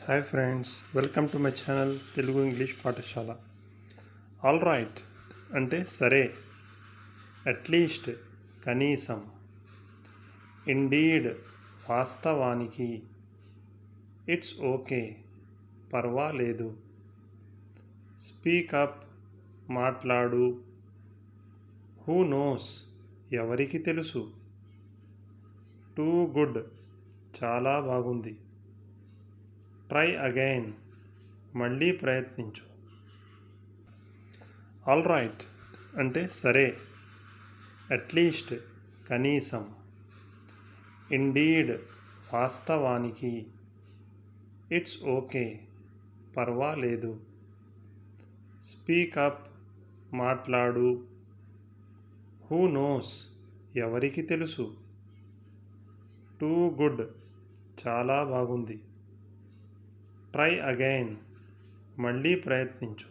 Hi friends, welcome to my channel Telugu English పాఠశాల. All right అంటే సరే, అట్లీస్ట్ కనీసం, ఇండీడ్ వాస్తవానికి, ఇట్స్ ఓకే పర్వాలేదు, స్పీక్ అప్ మాట్లాడు, హూ నోస్ ఎవరికి తెలుసు, టూ గుడ్ చాలా బాగుంది, ట్రై అగైన్ మళ్ళీ ప్రయత్నించు. ఆల్ రైట్ అంటే సరే, అట్లీస్ట్ కనీసం, ఇండీడ్ వాస్తవానికి, ఇట్స్ ఓకే పర్వాలేదు, స్పీక్ అప్ మాట్లాడు, హూ నోస్ ఎవరికి తెలుసు, టూ గుడ్ చాలా బాగుంది, ట్రై అగైన్ మళ్ళీ ప్రయత్నించు.